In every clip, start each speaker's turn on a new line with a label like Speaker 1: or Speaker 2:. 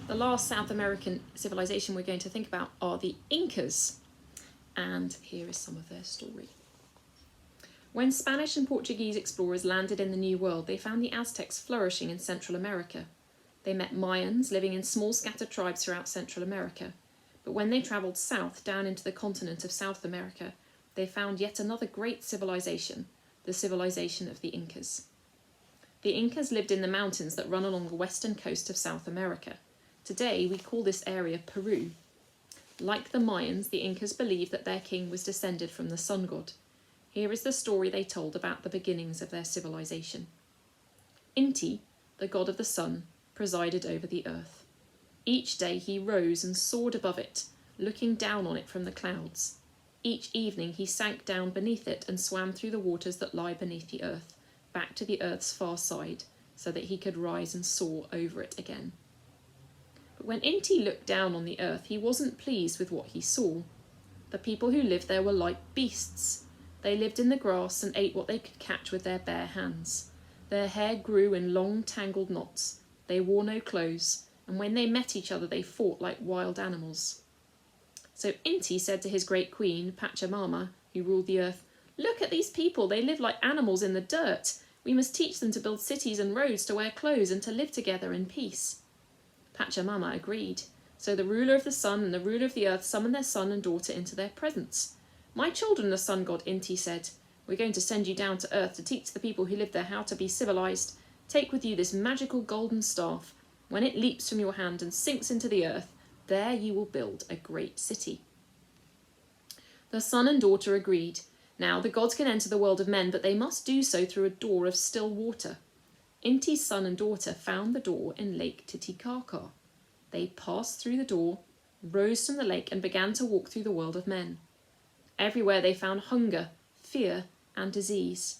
Speaker 1: The last South American civilization we're going to think about are the Incas. And here is some of their story. When Spanish and Portuguese explorers landed in the New World, they found the Aztecs flourishing in Central America. They met Mayans living in small scattered tribes throughout Central America. But when they travelled south down into the continent of South America, they found yet another great civilization, the civilization of the Incas. The Incas lived in the mountains that run along the western coast of South America. Today we call this area Peru. Like the Mayans, the Incas believed that their king was descended from the sun god. Here is the story they told about the beginnings of their civilization. Inti, the god of the sun, presided over the earth. Each day he rose and soared above it, looking down on it from the clouds. Each evening he sank down beneath it and swam through the waters that lie beneath the earth, back to the earth's far side, so that he could rise and soar over it again. But when Inti looked down on the earth, he wasn't pleased with what he saw. The people who lived there were like beasts. They lived in the grass and ate what they could catch with their bare hands. Their hair grew in long, tangled knots. They wore no clothes, and when they met each other, they fought like wild animals. So Inti said to his great queen, Pachamama, who ruled the earth, "Look at these people, they live like animals in the dirt. We must teach them to build cities and roads, to wear clothes, and to live together in peace." Pachamama agreed. So the ruler of the sun and the ruler of the earth summoned their son and daughter into their presence. "My children," the sun god Inti said, "we're going to send you down to earth to teach the people who live there how to be civilized. Take with you this magical golden staff. When it leaps from your hand and sinks into the earth, there you will build a great city." The son and daughter agreed. Now the gods can enter the world of men, but they must do so through a door of still water. Inti's son and daughter found the door in Lake Titicaca. They passed through the door, rose from the lake, and began to walk through the world of men. Everywhere they found hunger, fear, and disease.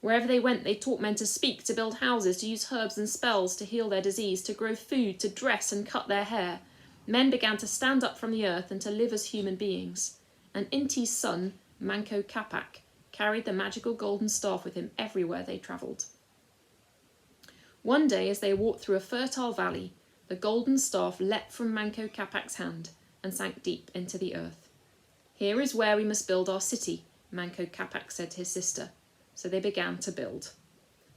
Speaker 1: Wherever they went, they taught men to speak, to build houses, to use herbs and spells to heal their disease, to grow food, to dress and cut their hair. Men began to stand up from the earth and to live as human beings. And Inti's son, Manco Capac, carried the magical golden staff with him everywhere they travelled. One day, as they walked through a fertile valley, the golden staff leapt from Manco Capac's hand and sank deep into the earth. "Here is where we must build our city," Manco Capac said to his sister. So they began to build.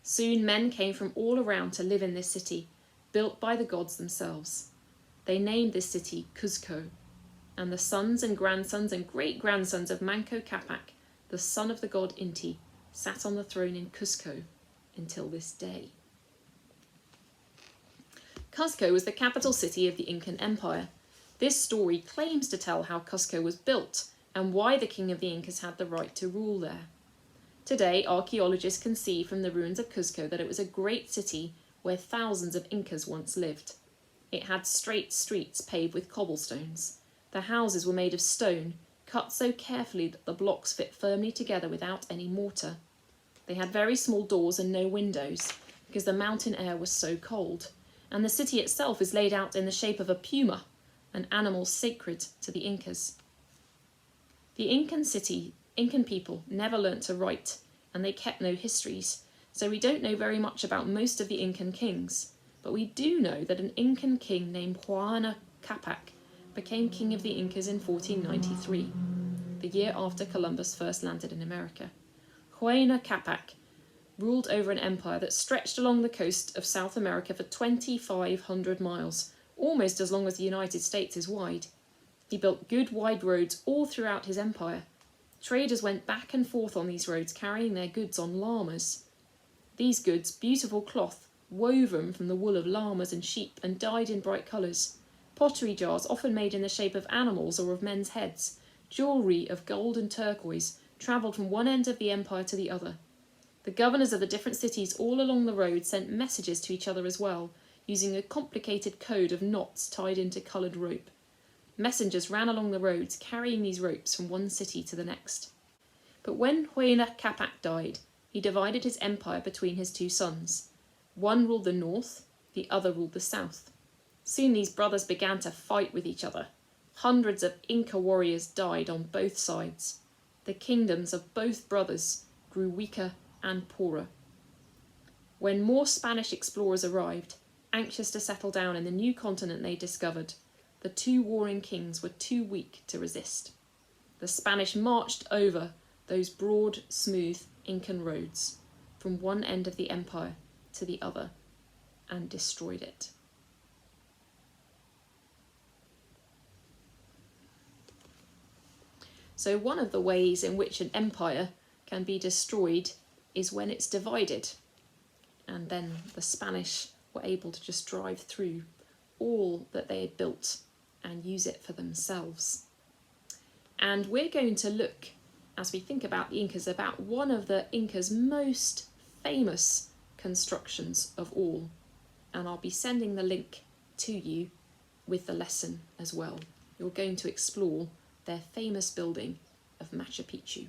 Speaker 1: Soon men came from all around to live in this city, built by the gods themselves. They named this city Cuzco, and the sons and grandsons and great-grandsons of Manco Capac, the son of the god Inti, sat on the throne in Cuzco until this day. Cuzco was the capital city of the Incan Empire. This story claims to tell how Cuzco was built and why the king of the Incas had the right to rule there. Today, archaeologists can see from the ruins of Cuzco that it was a great city where thousands of Incas once lived. It had straight streets paved with cobblestones. The houses were made of stone, cut so carefully that the blocks fit firmly together without any mortar. They had very small doors and no windows, because the mountain air was so cold, and the city itself is laid out in the shape of a puma, an animal sacred to the Incas. The Incan people never learnt to write, and they kept no histories, so we don't know very much about most of the Incan kings, but we do know that an Incan king named Huayna Capac became king of the Incas in 1493, the year after Columbus first landed in America. Huayna Capac ruled over an empire that stretched along the coast of South America for 2,500 miles, almost as long as the United States is wide. He built good wide roads all throughout his empire. Traders went back and forth on these roads carrying their goods on llamas. These goods, beautiful cloth, woven from the wool of llamas and sheep and dyed in bright colours, pottery jars often made in the shape of animals or of men's heads, jewellery of gold and turquoise, travelled from one end of the empire to the other. The governors of the different cities all along the road sent messages to each other as well, using a complicated code of knots tied into coloured rope. Messengers ran along the roads, carrying these ropes from one city to the next. But when Huayna Capac died, he divided his empire between his two sons. One ruled the north, the other ruled the south. Soon these brothers began to fight with each other. Hundreds of Inca warriors died on both sides. The kingdoms of both brothers grew weaker and poorer. When more Spanish explorers arrived, Anxious to settle down in the new continent they discovered, the two warring kings were too weak to resist. The Spanish marched over those broad, smooth Incan roads from one end of the empire to the other and destroyed it. So one of the ways in which an empire can be destroyed is when it's divided. And then the Spanish were able to just drive through all that they had built and use it for themselves. And we're going to look, as we think about the Incas, about one of the Incas' most famous constructions of all. And I'll be sending the link to you with the lesson as well. You're going to explore their famous building of Machu Picchu.